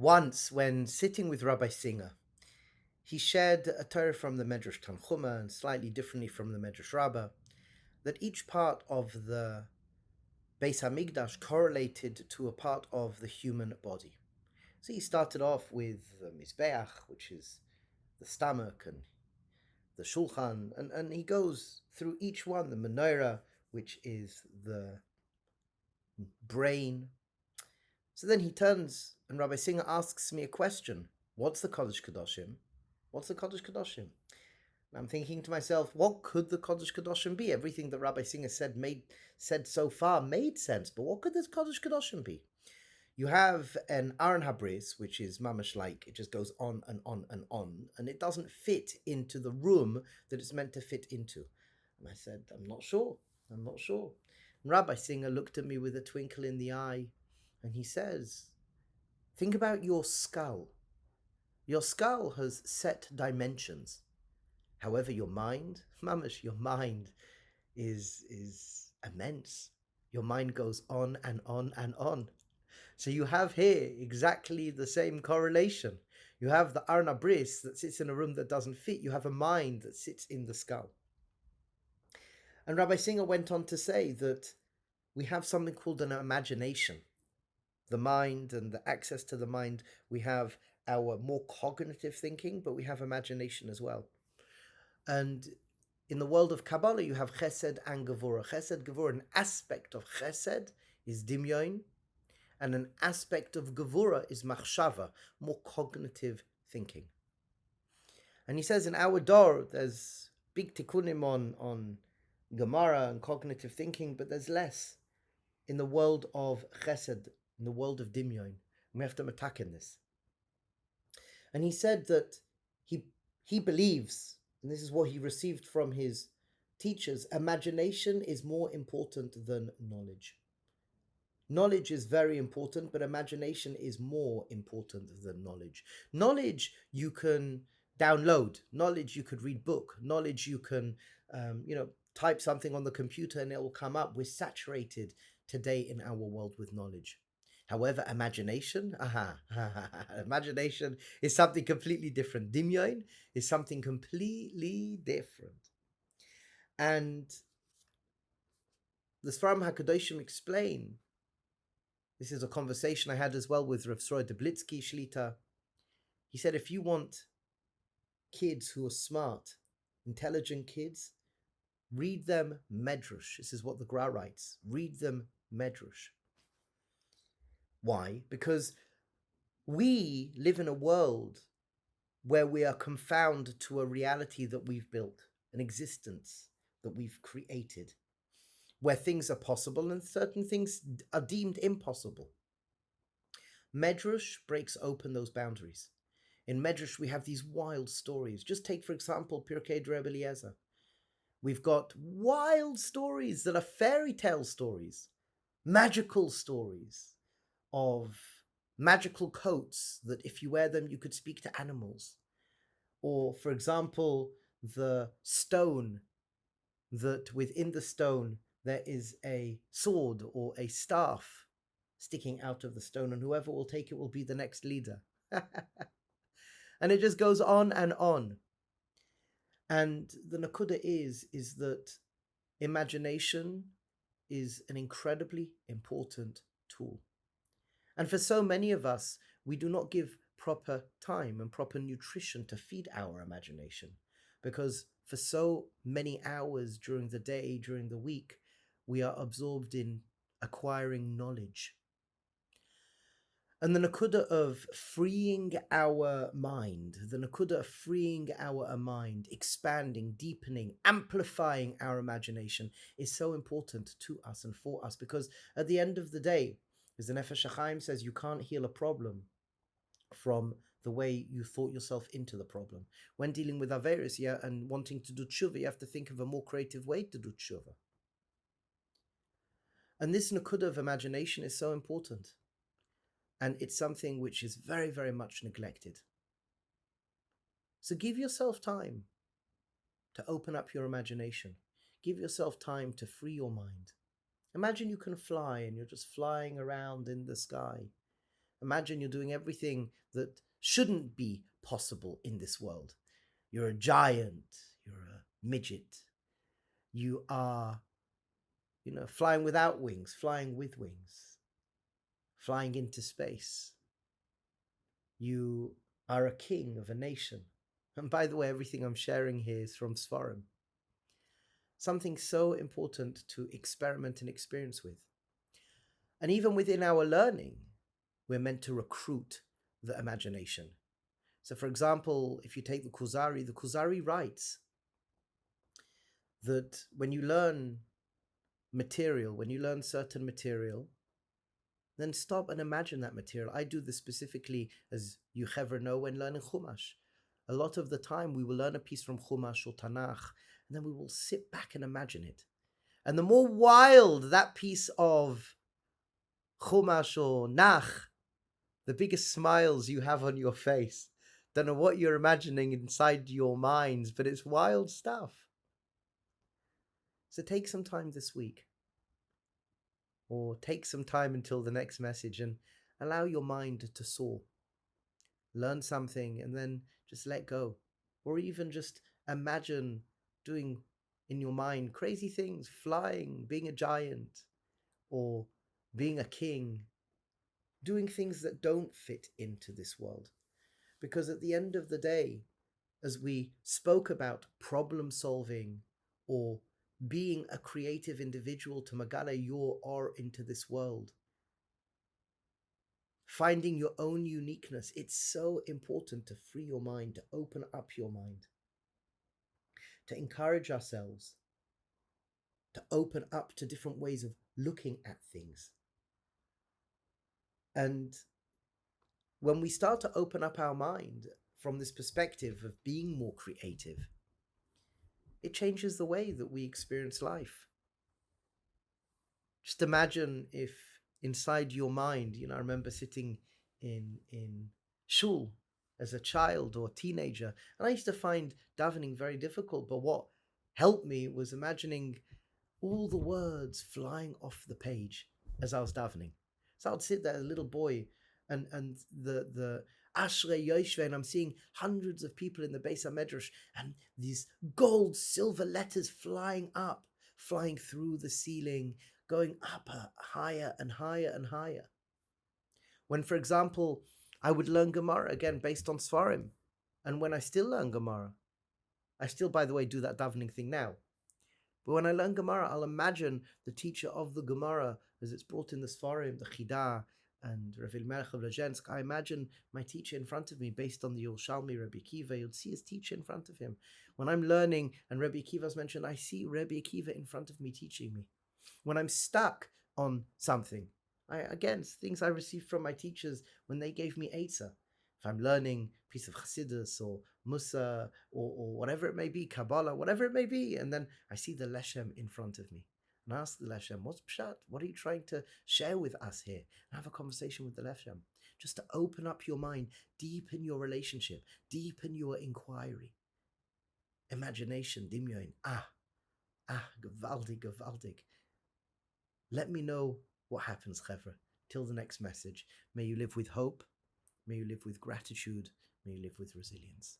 Once, when sitting with Rabbi Singer, he shared a Torah from the Medrash Tanchuma and slightly differently from the Medrash Rabbah, that each part of the Beis Hamikdash correlated to a part of the human body. So he started off with the Mizbeach, which is the stomach, and the Shulchan, and he goes through each one, the Menorah, which is the brain. So then he turns, and Rabbi Singer asks me a question. What's the Kodesh Kadoshim? What's the Kodesh Kadoshim? And I'm thinking to myself, what could the Kodesh Kadoshim be? Everything that Rabbi Singer said so far made sense, but what could this Kodesh Kadoshim be? You have an Aron Habris, which is mamash like, it just goes on and on and on, and it doesn't fit into the room that it's meant to fit into. And I said, I'm not sure. And Rabbi Singer looked at me with a twinkle in the eye, and he says, think about your skull. Your skull has set dimensions. However, your mind, mamash, your mind is immense. Your mind goes on and on and on. So you have here exactly the same correlation. You have the Arna Bris that sits in a room that doesn't fit. You have a mind that sits in the skull. And Rabbi Singer went on to say that we have something called an imagination. The mind and the access to the mind, we have our more cognitive thinking, but we have imagination as well. And in the world of Kabbalah, you have Chesed and Gevurah. Chesed, Gevurah, an aspect of Chesed is Dimyon, and an aspect of Gevurah is Machshava, more cognitive thinking. And he says in our Dor, there's big tikkunim on Gemara and cognitive thinking, but there's less in the world of Chesed, in the world of Dimyon. We have to attack in this. And he said that he believes, and this is what he received from his teachers, imagination is more important than knowledge. Knowledge is very important, but imagination is more important than knowledge. Knowledge you can download. Knowledge you could read book. Knowledge you can, type something on the computer and it will come up. We're saturated today in our world with knowledge. However, imagination, imagination is something completely different. Dimyon is something completely different. And the Sfarim HaKadoshim explain, this is a conversation I had as well with Rav Sroy Deblitsky Shlita. He said, if you want kids who are smart, intelligent kids, read them Medrash. This is what the Gra writes. Read them Medrash. Why? Because we live in a world where we are confounded to a reality that we've built, an existence that we've created, where things are possible and certain things are deemed impossible. Medrash breaks open those boundaries. In Medrash, we have these wild stories. Just take, for example, Pirkei Rebbe Eliezer. We've got wild stories that are fairy tale stories, magical stories of magical coats that if you wear them, you could speak to animals. Or, for example, the stone, that within the stone, there is a sword or a staff sticking out of the stone, and whoever will take it will be the next leader. And it just goes on and on. And the nakuda is that imagination is an incredibly important tool. And for so many of us, we do not give proper time and proper nutrition to feed our imagination, because for so many hours during the day, during the week, we are absorbed in acquiring knowledge. And the nakuda of freeing our mind, expanding, deepening, amplifying our imagination is so important to us and for us, because at the end of the day, as the Nefesh HaChaim says, you can't heal a problem from the way you thought yourself into the problem. When dealing with Averis, and wanting to do tshuva, you have to think of a more creative way to do tshuva. And this nakuda of imagination is so important. And it's something which is very, very much neglected. So give yourself time to open up your imagination. Give yourself time to free your mind. Imagine you can fly and you're just flying around in the sky. Imagine you're doing everything that shouldn't be possible in this world. You're a giant, you're a midget, you are, flying without wings, flying with wings, flying into space. You are a king of a nation. And by the way, everything I'm sharing here is from Sfarim. Something so important to experiment and experience with. And even within our learning, we're meant to recruit the imagination. So, for example, if you take the Kuzari writes that when you learn material, when you learn certain material, then stop and imagine that material. I do this specifically, as you ever know, when learning Chumash. A lot of the time we will learn a piece from Chumash or Tanakh, and then we will sit back and imagine it. And the more wild that piece of Chumash or Nach, the biggest smiles you have on your face. Don't know what you're imagining inside your minds, but it's wild stuff. So take some time this week, or take some time until the next message, and allow your mind to soar. Learn something and then just let go. Or even just imagine doing in your mind crazy things, flying, being a giant, or being a king, doing things that don't fit into this world. Because at the end of the day, as we spoke about problem solving or being a creative individual to magala your or into this world, finding your own uniqueness, it's so important to free your mind, to open up your mind, to encourage ourselves, to open up to different ways of looking at things. And when we start to open up our mind from this perspective of being more creative, it changes the way that we experience life. Just imagine if inside your mind, I remember sitting in shul as a child or teenager, and I used to find davening very difficult, but what helped me was imagining all the words flying off the page as I was davening. So I'd sit there, a little boy, and the Ashrei Yoshve, and I'm seeing hundreds of people in the Beis HaMedrash, and these gold, silver letters flying up, flying through the ceiling, going up higher and higher and higher. When, for example, I would learn Gemara, again, based on Sfarim, and when I still learn Gemara, I still, by the way, do that davening thing now. But when I learn Gemara, I'll imagine the teacher of the Gemara, as it's brought in the Sfarim, the Chidah, and Rav Melech of Lezhensk. I imagine my teacher in front of me, based on the Yerushalmi, Rabbi Akiva. You'll see his teacher in front of him. When I'm learning, and Rabbi Akiva's mentioned, I see Rabbi Akiva in front of me teaching me. When I'm stuck on something, again, things I received from my teachers when they gave me Eitzah. If I'm learning a piece of Chassidus or Musa or whatever it may be, Kabbalah, whatever it may be, and then I see the Leshem in front of me. And I ask the Leshem, what's Pshat? What are you trying to share with us here? And have a conversation with the Leshem. Just to open up your mind, deepen your relationship, deepen your inquiry. Imagination, Dimyon, gewaldig. Let me know what happens, Chevra. Till the next message. May you live with hope. May you live with gratitude. May you live with resilience.